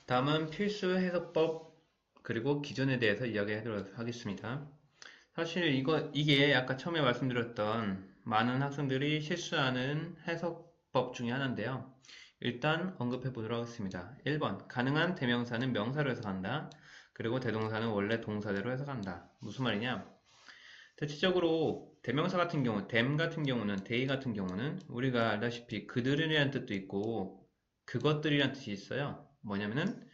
다음은 필수 해석법 그리고 기준에 대해서 이야기하도록 하겠습니다. 사실 이게 아까 처음에 말씀드렸던 많은 학생들이 실수하는 해석법 중에 하나인데요. 일단 언급해 보도록 하겠습니다. 1번, 가능한 대명사는 명사로 해석한다. 그리고 대동사는 원래 동사대로 해석한다. 무슨 말이냐? 대체적으로 대명사 같은 경우, them 같은 경우는, they 같은 경우는 우리가 알다시피 그들이라는 뜻도 있고 그것들이라는 뜻이 있어요. 뭐냐면은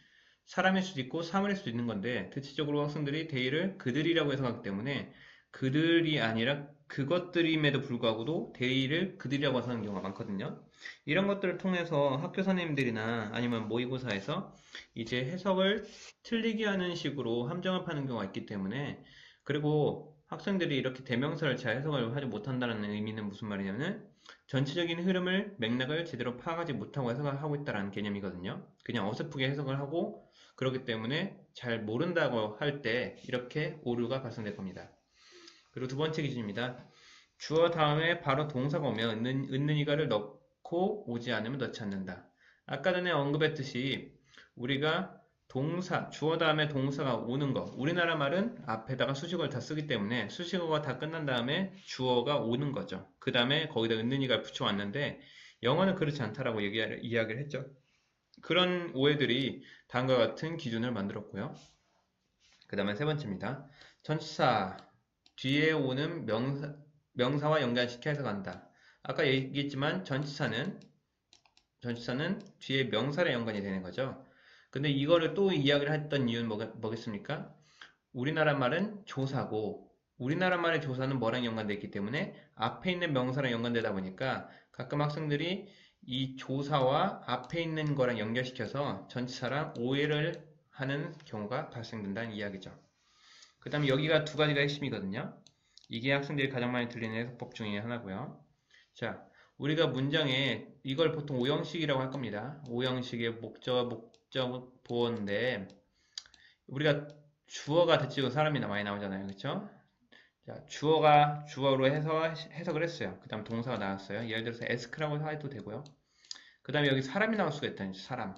사람일 수도 있고 사물일 수도 있는 건데 대체적으로 학생들이 they를 그들이라고 해석하기 때문에 그들이 아니라 그것들임에도 불구하고도 they를 그들이라고 해석하는 경우가 많거든요. 이런 것들을 통해서 학교 선생님들이나 아니면 모의고사에서 이제 해석을 틀리게 하는 식으로 함정을 파는 경우가 있기 때문에, 그리고 학생들이 이렇게 대명사를 잘 해석을 하지 못한다는 의미는 무슨 말이냐면 전체적인 흐름을, 맥락을 제대로 파악하지 못하고 해석을 하고 있다는 개념이거든요. 그냥 어설프게 해석을 하고 그렇기 때문에 잘 모른다고 할 때 이렇게 오류가 발생될 겁니다. 그리고 두 번째 기준입니다. 주어 다음에 바로 동사가 오면 은는이가를 넣고 오지 않으면 넣지 않는다. 아까 전에 언급했듯이 우리가 동사, 주어 다음에 동사가 오는 거, 우리나라 말은 앞에다가 수식어를 다 쓰기 때문에 수식어가 다 끝난 다음에 주어가 오는 거죠. 그 다음에 거기다 은는이가를 붙여왔는데 영어는 그렇지 않다라고 이야기를 했죠. 그런 오해들이 다음과 같은 기준을 만들었고요. 그 다음에 세 번째입니다. 전치사 뒤에 오는 명사와 연관시켜 해석한다. 아까 얘기했지만 전치사는 뒤에 명사랑 연관이 되는 거죠. 근데 이거를 또 이야기를 했던 이유는 뭐겠습니까? 우리나라 말은 조사고, 우리나라 말의 조사는 뭐랑 연관되어 있기 때문에 앞에 있는 명사랑 연관되다 보니까 가끔 학생들이 이 조사와 앞에 있는 거랑 연결시켜서 전치사랑 오해를 하는 경우가 발생된다는 이야기죠. 그 다음에 여기가 두 가지가 핵심이거든요. 이게 학생들이 가장 많이 들리는 해석법 중에 하나고요. 자, 우리가 문장에 이걸 보통 오형식이라고 할 겁니다. 오형식의 목적, 보어인데 우리가 주어가 대치고 사람이나 많이 나오잖아요. 그쵸? 자, 주어로 해석을 했어요. 그 다음 동사가 나왔어요. 예를 들어서 ask라고 해도 되고요. 그 다음에 여기 사람이 나올 수가 있다는 사람.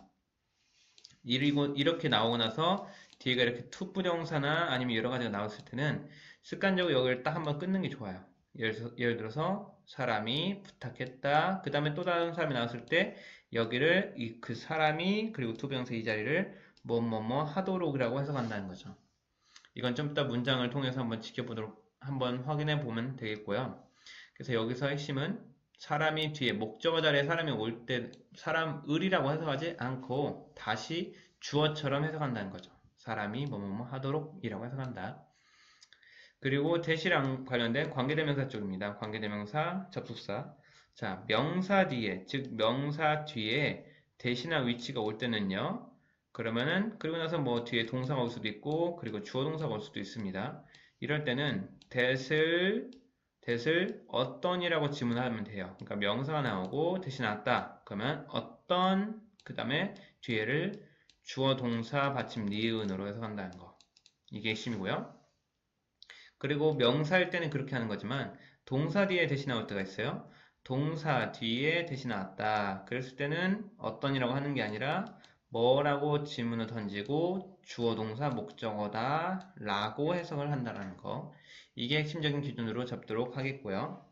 이렇게 나오고 나서 뒤에가 이렇게 투부정사나 아니면 여러 가지가 나왔을 때는 습관적으로 여기를 딱 한번 끊는 게 좋아요. 예를 들어서 사람이 부탁했다. 그 다음에 또 다른 사람이 나왔을 때 여기를 그 사람이 그리고 투부정사 이 자리를 뭐뭐뭐 하도록이라고 해석한다는 거죠. 이건 좀 이따 문장을 통해서 한번 확인해 보면 되겠고요. 그래서 여기서 핵심은 사람이 뒤에 목적어 자리에 사람이 올 때 사람을이라고 해석하지 않고 다시 주어처럼 해석한다는 거죠. 사람이 뭐뭐뭐 하도록 이라고 해석한다. 그리고 대시랑 관련된 관계대명사 쪽입니다. 관계대명사, 접속사. 자, 명사 뒤에, 즉 명사 뒤에 대시나 위치가 올 때는요. 그러면은 그리고 나서 뭐 뒤에 동사가 올 수도 있고 그리고 주어 동사가 올 수도 있습니다. 이럴 때는 that을 어떤이라고 지문하면 돼요. 그러니까 명사가 나오고 대신 나왔다. 그러면 어떤 그 다음에 뒤에를 주어 동사 받침 니은으로 해석한다는 거. 이게 핵심이고요. 그리고 명사일 때는 그렇게 하는 거지만 동사 뒤에 대신 나올 때가 있어요. 동사 뒤에 대신 나왔다. 그랬을 때는 어떤이라고 하는 게 아니라 뭐라고 질문을 던지고 주어 동사 목적어다 라고 해석을 한다는 거. 이게 핵심적인 기준으로 잡도록 하겠고요.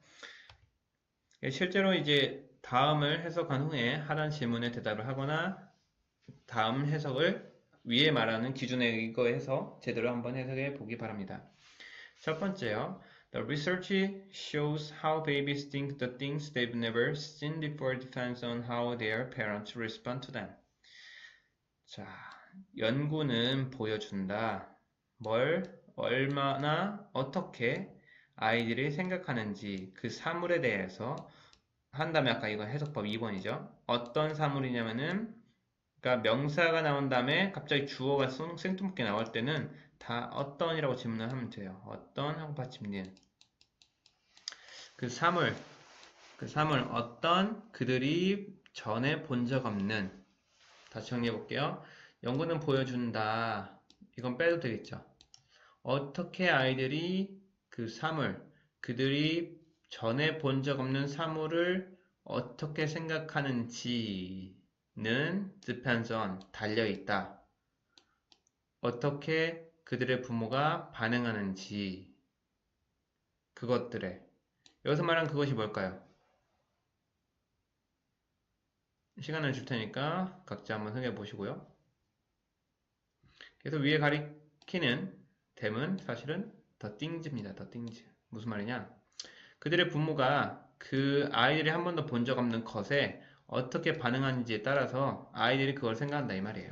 실제로 이제 다음을 해석한 후에 하단 질문에 대답을 하거나 다음 해석을 위에 말하는 기준에 의거해서 제대로 한번 해석해 보기 바랍니다. 첫 번째요. The research shows how babies think the things they've never seen before depends on how their parents respond to them. 자, 연구는 보여준다. 얼마나, 어떻게 아이들이 생각하는지 그 사물에 대해서 한 다음에 아까 이거 해석법 2번이죠. 어떤 사물이냐면은 그러니까 명사가 나온 다음에 갑자기 주어가 생뚱맞게 나올 때는 다 어떤이라고 질문을 하면 돼요. 어떤 하고 받침니은 그 사물 어떤 그들이 전에 본 적 없는. 다시 정리해 볼게요. 연구는 보여준다. 이건 빼도 되겠죠. 어떻게 아이들이 그 사물, 그들이 전에 본 적 없는 사물을 어떻게 생각하는지 depends on, 달려있다. 어떻게 그들의 부모가 반응하는지, 그것들에. 여기서 말한 그것이 뭘까요? 시간을 줄 테니까 각자 한번 생각해 보시고요. 그래서 위에 가리키는 댐은 사실은 the things입니다. the things. 무슨 말이냐? 그들의 부모가 그 아이들이 한 번도 본 적 없는 것에 어떻게 반응하는지에 따라서 아이들이 그걸 생각한다 이 말이에요.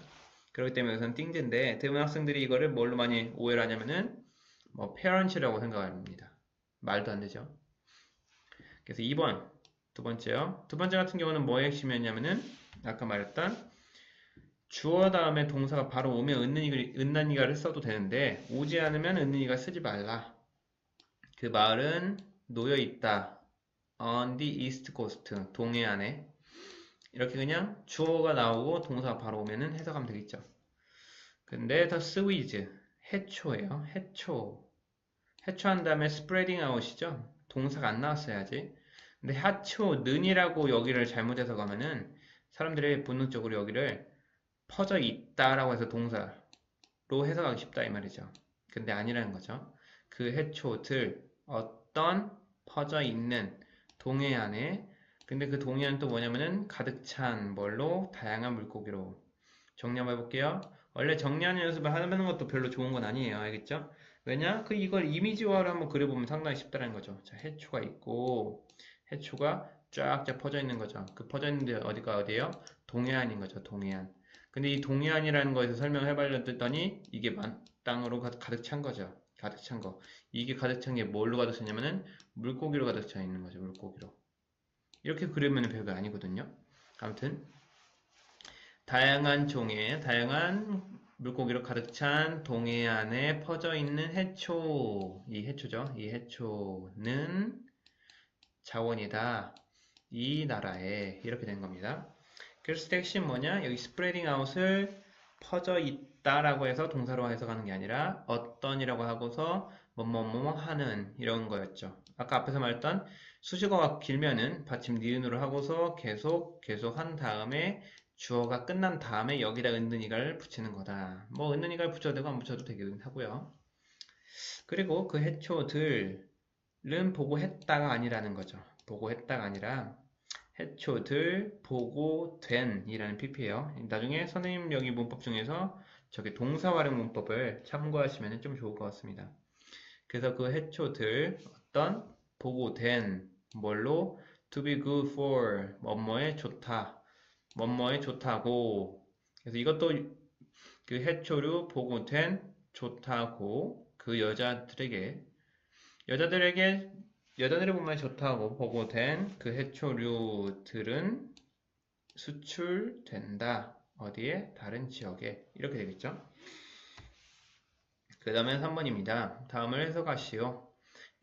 그렇기 때문에 여기서는 things인데 대부분 학생들이 이거를 뭘로 많이 오해를 하냐면은 뭐 parents라고 생각합니다. 말도 안 되죠. 그래서 2번 두 번째요. 두 번째 같은 경우는 뭐의 핵심이었냐면은 아까 말했던 주어 다음에 동사가 바로 오면 은난이가를 써도 되는데 오지 않으면 은난이가 쓰지 말라. 그 마을은 놓여 있다. On the East Coast. 동해안에. 이렇게 그냥 주어가 나오고 동사가 바로 오면은 해석하면 되겠죠. 근데 the Swiss 해초예요. 해초. 해초한 다음에 spreading out이죠. 동사가 안 나왔어야지. 근데 해초는이라고 여기를 잘못 해석하면은 사람들이 본능적으로 여기를 퍼져 있다라고 해서 동사로 해석하기 쉽다 이 말이죠. 근데 아니라는 거죠. 그 해초들 어떤 퍼져 있는 동해안에 근데 그 동해안 또 뭐냐면은 가득 찬 뭘로 다양한 물고기로 정리 한번 해볼게요. 원래 정리하는 연습을 하는 것도 별로 좋은 건 아니에요. 알겠죠? 왜냐? 이걸 이미지화를 한번 그려보면 상당히 쉽다는 거죠. 자, 해초가 있고 해초가 쫙쫙 퍼져 있는 거죠. 그 퍼져 있는데 어디가 어디예요? 동해안인 거죠. 동해안. 근데 이 동해안이라는 거에서 설명을 해봤더니 이게 땅으로 가득 찬 거죠. 가득 찬 거. 이게 가득 찬 게 뭘로 가득 찼냐면은 물고기로 가득 차 있는 거죠. 물고기로. 이렇게 그리면 별거 아니거든요. 아무튼 다양한 종의 다양한 물고기로 가득 찬 동해안에 퍼져 있는 해초. 이 해초죠. 이 해초는 자원이다. 이 나라에 이렇게 된 겁니다. 그래서 핵심 뭐냐? 여기 spreading out을 퍼져 있다라고 해서 동사로 해석하는 게 아니라 어떤이라고 하고서 뭐뭐뭐 하는 이런 거였죠. 아까 앞에서 말했던 수식어가 길면은 받침 니은으로 하고서 계속 한 다음에 주어가 끝난 다음에 여기다 은는이가를 붙이는 거다. 뭐 은는이가를 붙여도 되고 안 붙여도 되긴 하고요. 그리고 그 해초들은 보고했다가 아니라는 거죠. 보고했다가 아니라 해초들 보고된 이라는 PP예요. 나중에 선생님 여기 문법 중에서 저기 동사 활용 문법을 참고하시면 좀 좋을 것 같습니다. 그래서 그 해초들 어떤 보고된 뭘로 to be good for 뭐뭐에 좋다 뭐뭐에 좋다고 그래서 이것도 그 해초류 보고된 좋다고 그 여자들의 몸에 좋다고 보고된 그 해초류들은 수출된다. 어디에? 다른 지역에. 이렇게 되겠죠? 그 다음에 3번입니다. 다음을 해석하시오.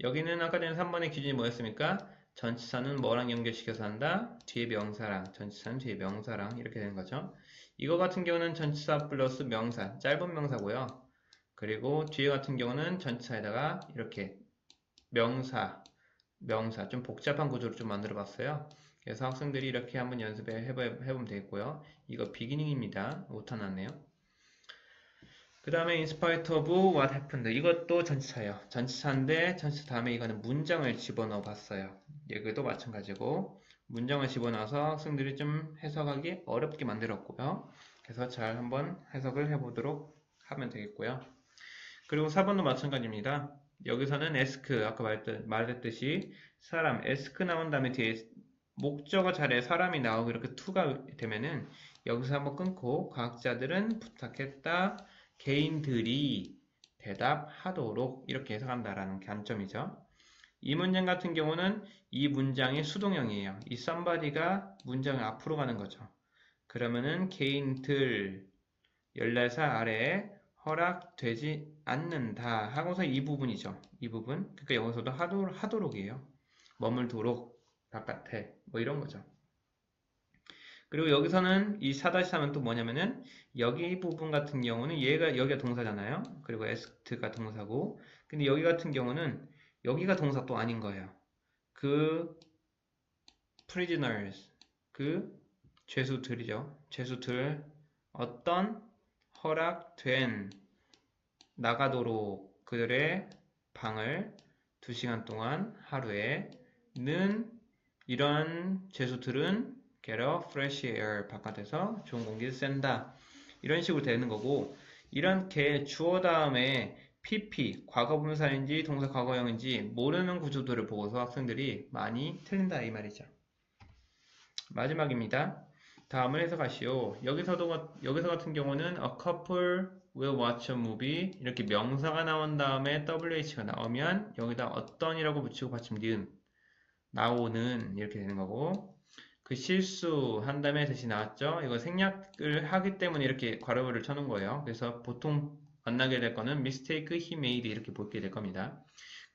여기는 아까 전에 3번의 기준이 뭐였습니까? 전치사는 뭐랑 연결시켜서 한다? 뒤에 명사랑. 전치사는 뒤에 명사랑. 이렇게 되는 거죠. 이거 같은 경우는 전치사 플러스 명사. 짧은 명사고요. 그리고 뒤에 같은 경우는 전치사에다가 이렇게 명사 좀 복잡한 구조로 좀 만들어 봤어요. 그래서 학생들이 이렇게 한번 해보면 되겠고요. 이거 비기닝입니다. 오타 났네요. 그 다음에 in spite of what happened 이것도 전치사예요. 전치사인데 전치사 다음에 이거는 문장을 집어넣어 봤어요. 여기도 마찬가지고 문장을 집어넣어서 학생들이 좀 해석하기 어렵게 만들었고요. 그래서 잘 한번 해석을 해보도록 하면 되겠고요. 그리고 4번도 마찬가지입니다. 여기서는 ask, 아까 말했듯이 사람, ask 나온 다음에 뒤에 목적어 자리에 사람이 나오고 이렇게 to가 되면은 여기서 한번 끊고 과학자들은 부탁했다, 개인들이 대답하도록 이렇게 해석한다라는 관점이죠. 이 문장 같은 경우는 이 문장이 수동형이에요. 이 somebody가 문장을 앞으로 가는 거죠. 그러면은 개인들 14살 아래에 허락되지 않는다 하고서 이 부분이죠. 이 부분. 그러니까 여기서도 하도록이에요. 머물도록 바깥에 뭐 이런 거죠. 그리고 여기서는 이 4-3은 또 뭐냐면은 여기 부분 같은 경우는 여기가 동사잖아요. 그리고 ask가 동사고 근데 여기 같은 경우는 여기가 동사 또 아닌 거예요. 그 prisoners 그 죄수들이죠. 죄수들 어떤 허락된 나가도록 그들의 방을 2시간 동안 하루에 는 이런 죄수들은 get a fresh air 바깥에서 좋은 공기를 쐰다. 이런 식으로 되는 거고 이렇게 주어 다음에 PP 과거분사인지 동사 과거형인지 모르는 구조들을 보고서 학생들이 많이 틀린다 이 말이죠. 마지막입니다. 다음을 해석하시오. 여기서 같은 경우는 a couple will watch a movie 이렇게 명사가 나온 다음에 WH가 나오면 여기다 어떤이라고 붙이고 받침 니은 나오는 이렇게 되는 거고 그 실수한 다음에 대신 나왔죠. 이거 생략을 하기 때문에 이렇게 괄호를 쳐놓은 거예요. 그래서 보통 만나게 될 거는 mistake he made 이렇게 보게 될 겁니다.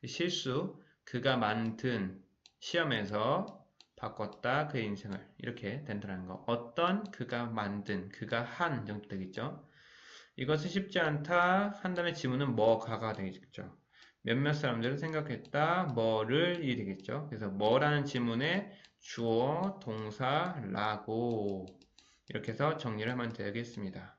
실수 그가 만든 시험에서 바꿨다 그의 인생을 이렇게 된다는 거. 어떤 그가 만든 그가 한 정도 되겠죠. 이것은 쉽지 않다 한 다음에 지문은 뭐가가 되겠죠. 몇몇 사람들은 생각했다 뭐를 이 되겠죠. 그래서 뭐라는 지문에 주어 동사 라고 이렇게 해서 정리를 하면 되겠습니다.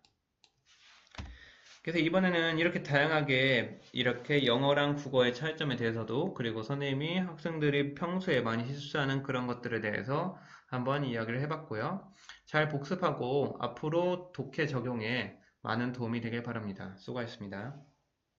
그래서 이번에는 이렇게 다양하게 이렇게 영어랑 국어의 차이점에 대해서도 그리고 선생님이 학생들이 평소에 많이 실수하는 그런 것들에 대해서 한번 이야기를 해봤고요. 잘 복습하고 앞으로 독해 적용에 많은 도움이 되길 바랍니다. 수고하셨습니다.